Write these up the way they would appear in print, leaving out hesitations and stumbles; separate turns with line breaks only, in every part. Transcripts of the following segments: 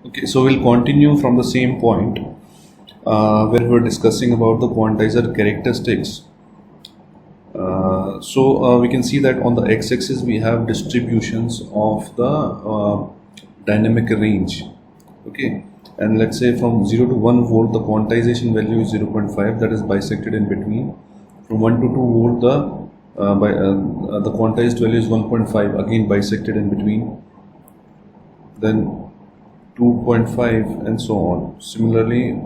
Okay, so we'll continue from the same point where we're discussing about the quantizer characteristics. We can see that on the x-axis we have distributions of the dynamic range. Okay, and let's say from 0 to 1 volt the quantization value is 0.5, that is bisected in between. From 1 to 2 volt the quantized value is 1.5, again bisected in between. Then 2.5 and so on. Similarly,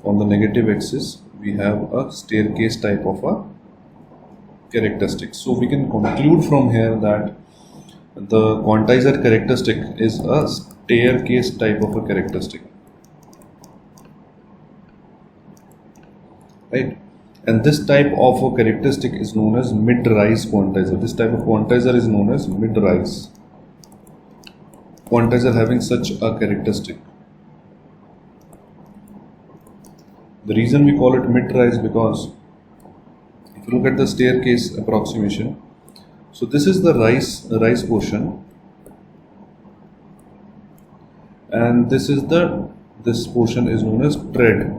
on the negative axis we have a staircase type of a characteristic. So we can conclude from here that the quantizer characteristic is a staircase type of a characteristic, right? And this type of a characteristic is known as mid-rise quantizer. This type of quantizer is known as mid-rise quantizer having such a characteristic. The reason we call it mid-rise because if you look at the staircase approximation, so this is the rise portion, and this portion is known as tread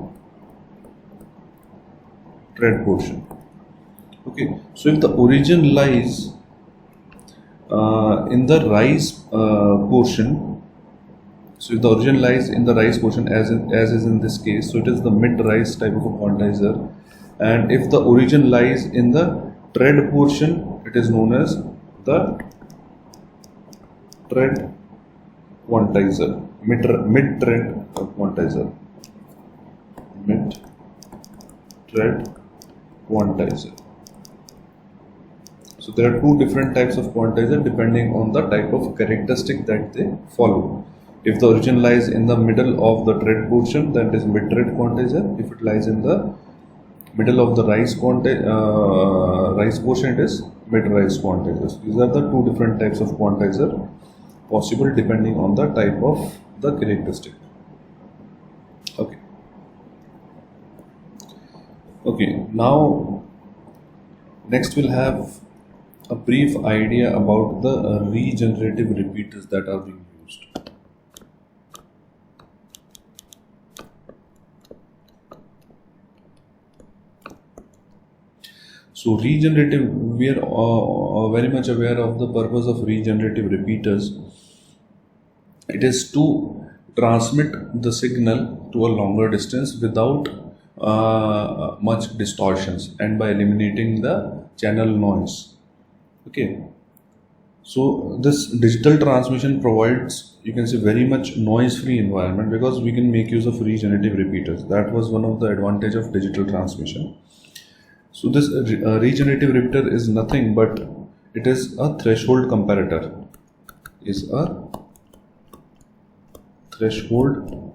portion. Okay, so if the origin lies in the rise portion, so if the origin lies in the rise portion as is in this case, so it is the mid-rise type of a quantizer. And if the origin lies in the tread portion, it is known as the tread quantizer, mid-tread quantizer, mid-tread quantizer. So there are two different types of quantizer depending on the type of characteristic that they follow. If the origin lies in the middle of the tread portion, that is mid-tread quantizer. If it lies in the middle of the rise portion, it is mid-rise quantizer. These are the two different types of quantizer possible depending on the type of the characteristic. Okay. Okay. Now, next we'll have a brief idea about the regenerative repeaters that are being used. So regenerative, we are very much aware of the purpose of regenerative repeaters. It is to transmit the signal to a longer distance without much distortions and by eliminating the channel noise. Okay, so this digital transmission provides, you can say, very much noise-free environment because we can make use of regenerative repeaters. That was one of the advantage of digital transmission. So this regenerative repeater is nothing but it is a threshold comparator. Is a threshold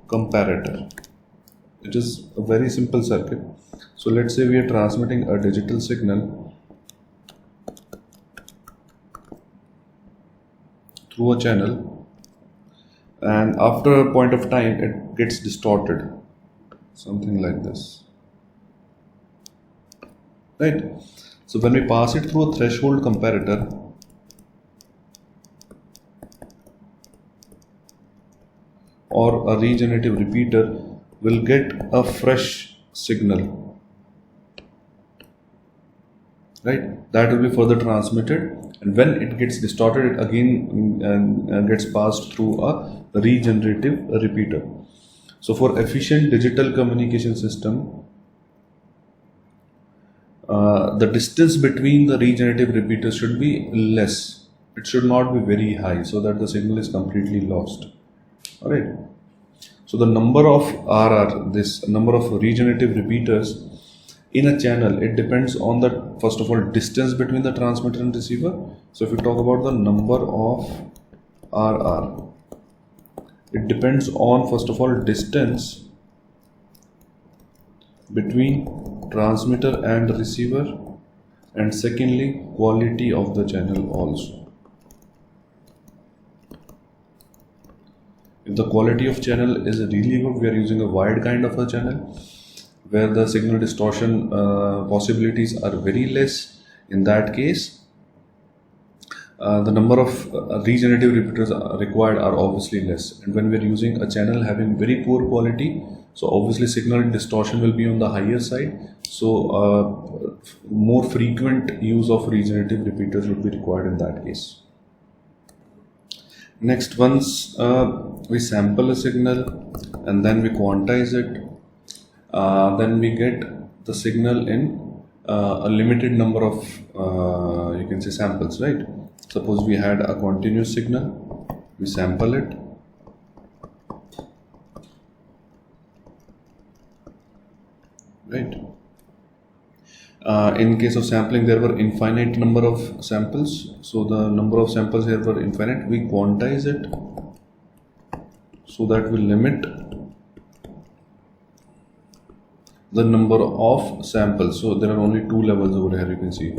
comparator. It is a very simple circuit. So let's say we are transmitting a digital signal through a channel, and after a point of time it gets distorted, something like this, right? So when we pass it through a threshold comparator, or a regenerative repeater will get a fresh signal, right? That will be further transmitted, and when it gets distorted, it again gets passed through a regenerative repeater. So for efficient digital communication system, the distance between the regenerative repeaters should be less. It should not be very high so that the signal is completely lost. Alright. So the number of this number of regenerative repeaters in a channel, it depends on the, first of all, distance between the transmitter and receiver. So if you talk about the number of RR, it depends on, first of all, distance between transmitter and receiver, and secondly, quality of the channel also. If the quality of channel is really good, we are using a wired kind of a channel where the signal distortion possibilities are very less. In that case, the number of regenerative repeaters required are obviously less, and when we're using a channel having very poor quality, so obviously signal distortion will be on the higher side, so more frequent use of regenerative repeaters would be required in that case. Next, once we sample a signal and then we quantize it, then we get the signal in a limited number of you can say samples, right? Suppose we had a continuous signal, we sample it, right? In case of sampling, there were infinite number of samples, so the number of samples here were infinite. We quantize it so that we limit the number of samples. So there are only two levels over here, you can see.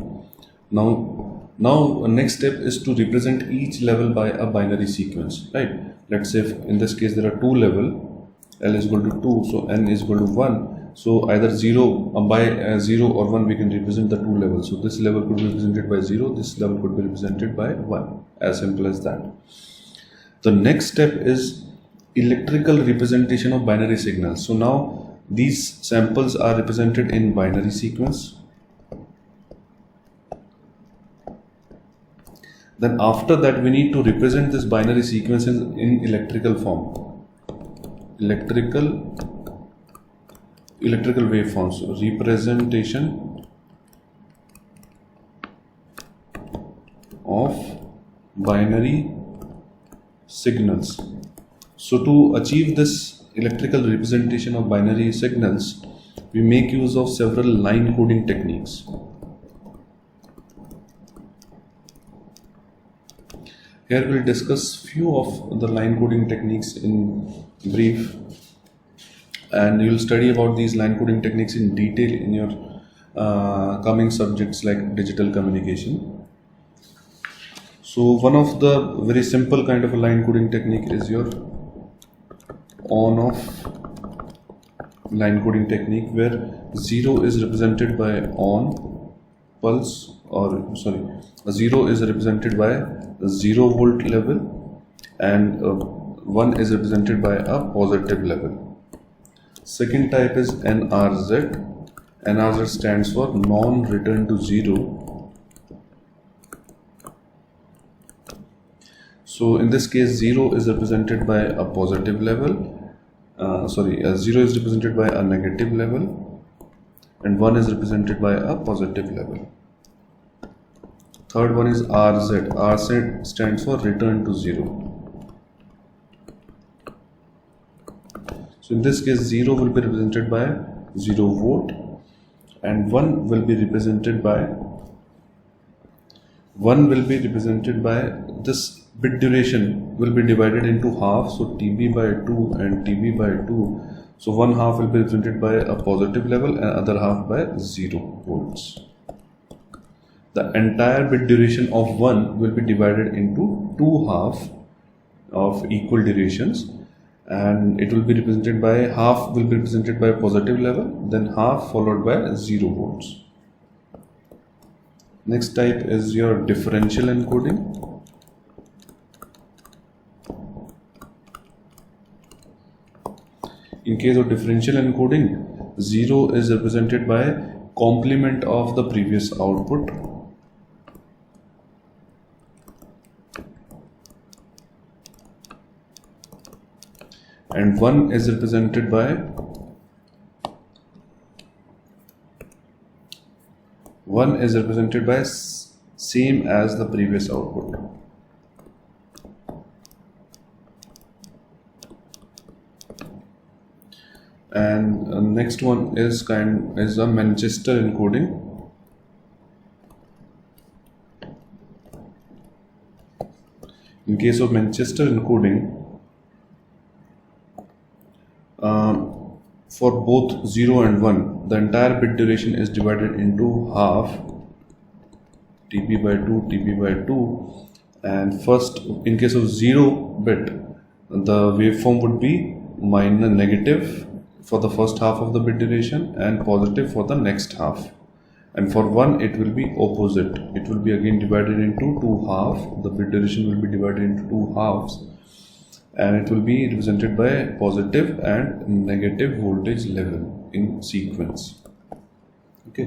Now next step is to represent each level by a binary sequence, right? Let's say in this case there are two level, L is equal to 2, so N is equal to 1. So either 0 by 0 or 1 we can represent the two levels. So this level could be represented by 0, this level could be represented by 1. As simple as that. The next step is electrical representation of binary signals. So now these samples are represented in binary sequence. Then after that we need to represent this binary sequences in electrical form. Electrical waveforms, so representation of binary signals. So to achieve this electrical representation of binary signals, we make use of several line coding techniques. Here we'll discuss few of the line coding techniques in brief, and you'll study about these line coding techniques in detail in your coming subjects like digital communication. So one of the very simple kind of a line coding technique is your on-off line coding technique, where 0 is represented by on pulse, or sorry, 0 is represented by a 0 volt level, and 1 is represented by a positive level. Second type is NRZ. NRZ stands for non-return to 0. So in this case 0 is represented by a positive level, 0 is represented by a negative level, and 1 is represented by a positive level. Third one is RZ. RZ stands for return to 0. So in this case 0 will be represented by 0 volt, and 1 will be represented by this bit duration will be divided into half, so TB by 2 and TB by 2. So one half will be represented by a positive level and other half by 0 volts. The entire bit duration of 1 will be divided into two halves of equal durations, and it will be represented by half will be represented by a positive level, then half followed by 0 volts. Next type is your differential encoding. In case of differential encoding, 0 is represented by complement of the previous output, and 1 is represented by same as the previous output. And next one is a Manchester encoding. In case of Manchester encoding, for both 0 and 1, the entire bit duration is divided into half, TB by 2, TB by 2, and first, in case of 0 bit, the waveform would be negative for the first half of the bit duration and positive for the next half. and for 1 it will be opposite. It will be again divided into two halves. The bit duration will be divided into two halves, and it will be represented by positive and negative voltage level in sequence. Okay,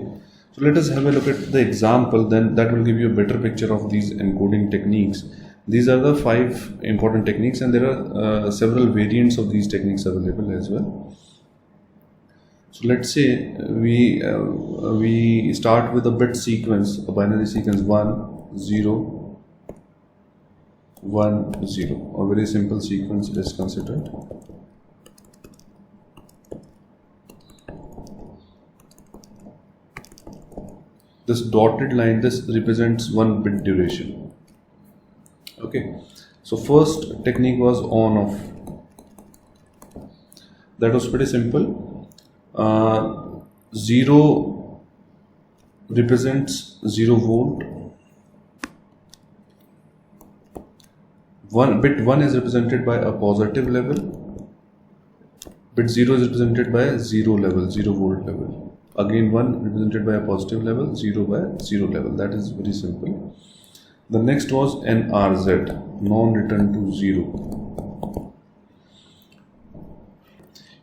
so let us have a look at the example, then that will give you a better picture of these encoding techniques. These are the 5 important techniques, and there are several variants of these techniques available as well. So let's say we start with a bit sequence, a binary sequence 1 0 1 0. A very simple sequence is considered. This dotted line, this represents 1 bit duration. Okay, so first technique was on off. That was pretty simple. 0 represents 0 volt. Bit 1 is represented by a positive level. Bit 0 is represented by a 0 level, 0 volt level. Again 1 represented by a positive level, 0 by 0 level. That is very simple. The next was NRZ, non-return to 0.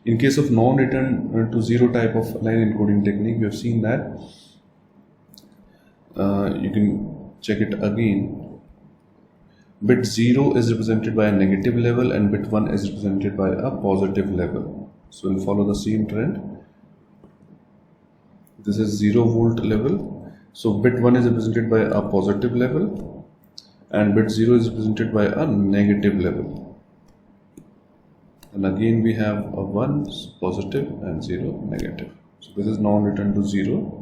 In case of non-return to 0 type of line encoding technique, we have seen that you can check it again. Bit 0 is represented by a negative level and bit 1 is represented by a positive level. So we'll follow the same trend. This is 0 volt level. So bit 1 is represented by a positive level and bit 0 is represented by a negative level. And again we have a 1 positive and 0 negative. So this is non-return to 0.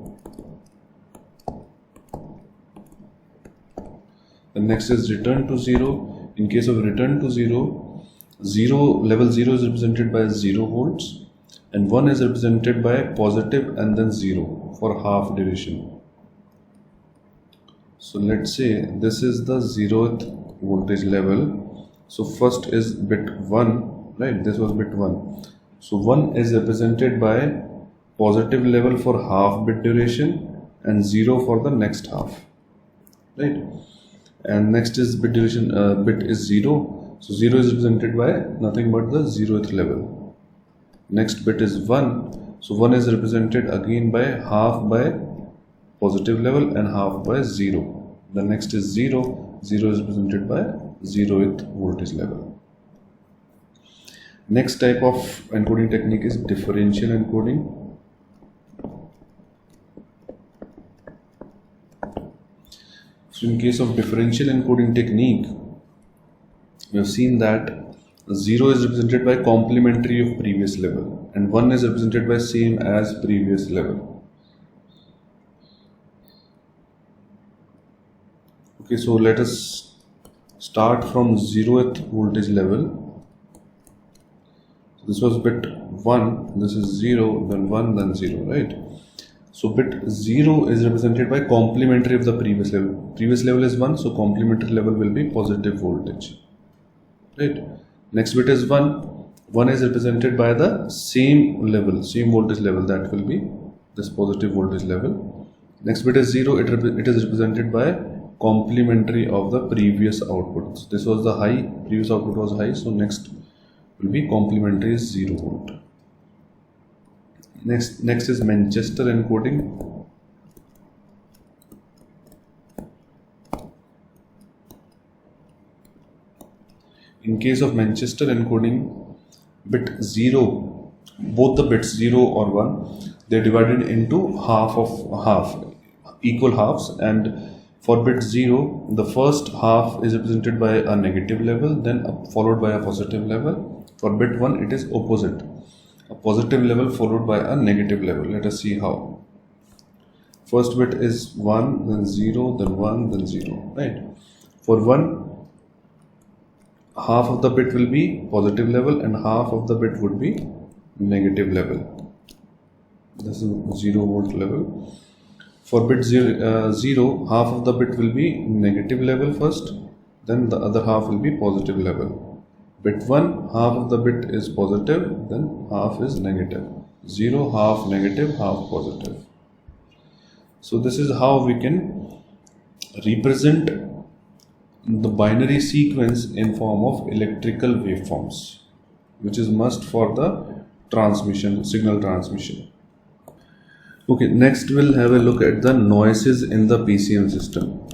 The next is return to 0. In case of return to 0, level 0 is represented by 0 volts and 1 is represented by positive and then 0 for half duration. So let's say this is the 0th voltage level. So first is bit 1. Right, this was bit 1. So 1 is represented by positive level for half bit duration and 0 for the next half. Right, and next is bit duration, bit is 0. So 0 is represented by nothing but the 0th level. Next bit is 1. So 1 is represented again by half by positive level and half by 0. The next is 0. 0 is represented by 0th voltage level. Next type of encoding technique is differential encoding. So in case of differential encoding technique, we have seen that 0 is represented by complementary of previous level and 1 is represented by same as previous level. Okay, so let us start from 0th voltage level. This was bit 1, this is 0, then 1, then 0, right? So bit 0 is represented by complementary of the previous level. Previous level is 1, so complementary level will be positive voltage, right? Next bit is 1. 1 is represented by the same level, same voltage level, that will be this positive voltage level. Next bit is 0, it is represented by complementary of the previous output. So this was the high, previous output was high, so next will be complementary is 0 volt. Next is Manchester encoding. In case of Manchester encoding, bit 0, both the bits 0 or 1, they are divided into equal halves, and for bit 0, the first half is represented by a negative level, then followed by a positive level. For bit 1, it is opposite, a positive level followed by a negative level. Let us see how. First bit is 1, then 0, then 1, then 0, right? For 1, half of the bit will be positive level and half of the bit would be negative level. This is 0 volt level. For bit 0, half of the bit will be negative level first, then the other half will be positive level. Bit 1, half of the bit is positive, then half is negative. 0, half negative, half positive. So this is how we can represent the binary sequence in form of electrical waveforms, which is must for the transmission, signal transmission. Okay, next we'll have a look at the noises in the PCM system.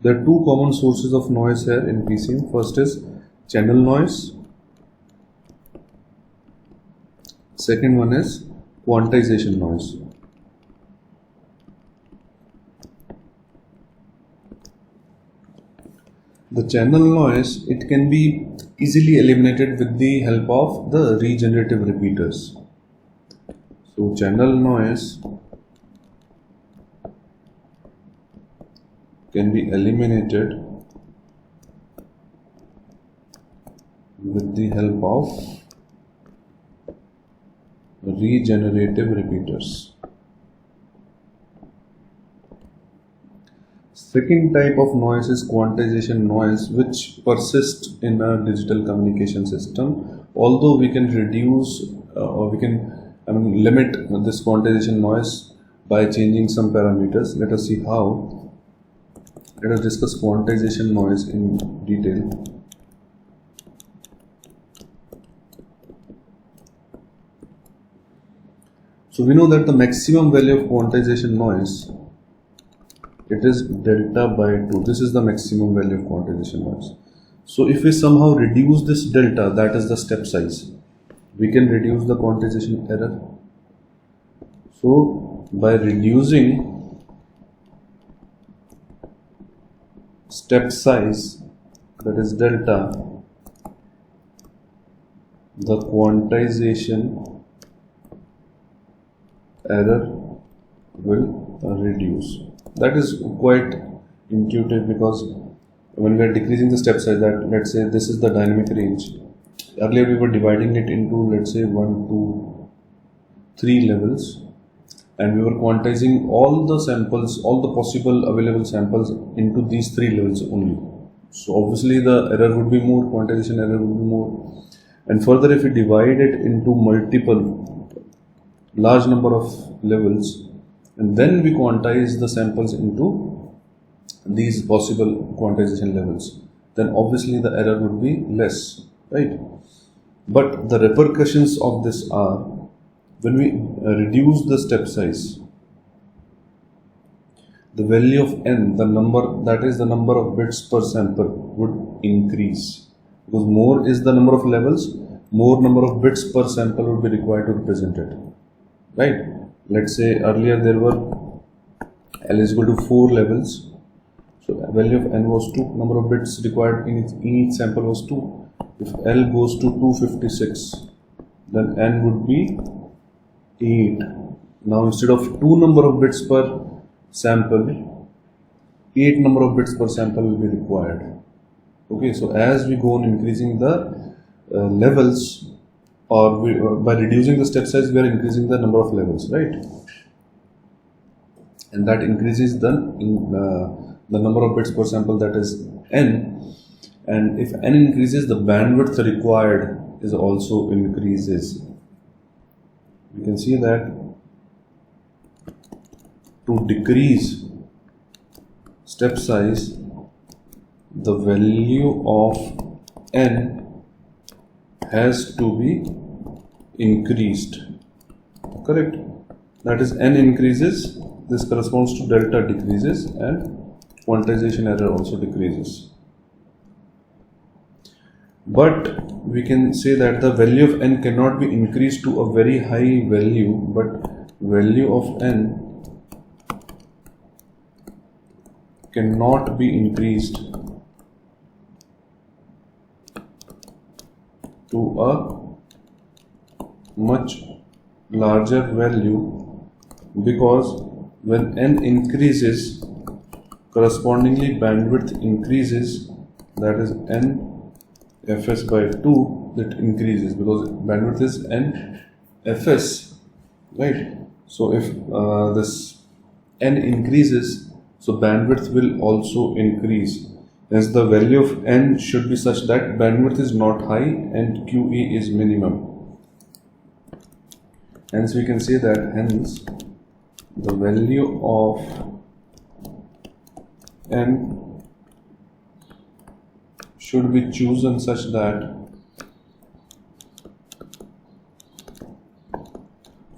There are two common sources of noise here in PCM. First is channel noise. Second one is quantization noise. The channel noise, it can be easily eliminated with the help of the regenerative repeaters. So channel noise can be eliminated with the help of regenerative repeaters. Second type of noise is quantization noise, which persists in a digital communication system. Although we can reduce or we can limit this quantization noise by changing some parameters. Let us see how. Let us discuss quantization noise in detail. So we know that the maximum value of quantization noise, it is delta by 2. This is the maximum value of quantization noise. So if we somehow reduce this delta, that is the step size, we can reduce the quantization error. So by reducing step size, that is delta, the quantization error will reduce. That is quite intuitive, because when we are decreasing the step size, that let's say this is the dynamic range. Earlier we were dividing it into, let's say, 1, 2, 3 levels, and we were quantizing all the samples, all the possible available samples into these 3 levels only. So obviously the error would be more, quantization error would be more. And further, if we divide it into multiple large number of levels, and then we quantize the samples into these possible quantization levels, then obviously the error would be less, right? But the repercussions of this are, when we reduce the step size, the value of n, the number, that is the number of bits per sample, would increase, because more is the number of levels, more number of bits per sample would be required to represent it, right? Let's say earlier there were L is equal to 4 levels, so value of n was 2, number of bits required in each sample was 2. If L goes to 256, then n would be 8. Now instead of 2 number of bits per sample, 8 number of bits per sample will be required. Okay, so as we go on increasing the levels, or by reducing the step size, we are increasing the number of levels, right? And that increases the number of bits per sample, that is n. And if n increases, the bandwidth required is also increases. You can see that to decrease step size, the value of n has to be increased, correct? That is, n increases, this corresponds to delta decreases, and quantization error also decreases. But we can say that the value of n cannot be increased to a very high value, but value of n cannot be increased to a much larger value, because when n increases, correspondingly bandwidth increases, that is n fs by 2, that increases because bandwidth is n fs, right? So if this n increases, so bandwidth will also increase. Hence the value of n should be such that bandwidth is not high and QE is minimum. Hence we can say that hence the value of n should be chosen such that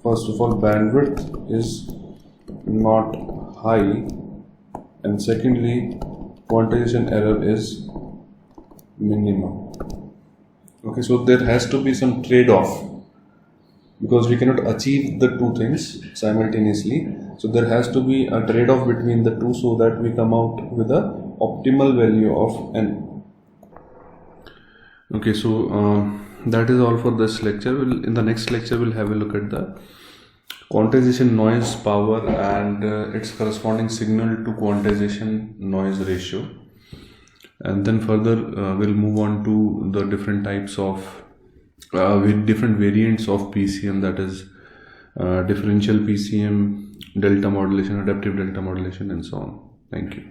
first of all bandwidth is not high, and secondly quantization error is minimum. Okay, so there has to be some trade-off because we cannot achieve the two things simultaneously. So there has to be a trade-off between the two so that we come out with a optimal value of n. Okay, so that is all for this lecture. In the next lecture we'll have a look at the quantization noise power and its corresponding signal to quantization noise ratio, and then further we'll move on to the different types of with different variants of PCM, that is differential PCM, delta modulation, adaptive delta modulation, and so on. Thank you.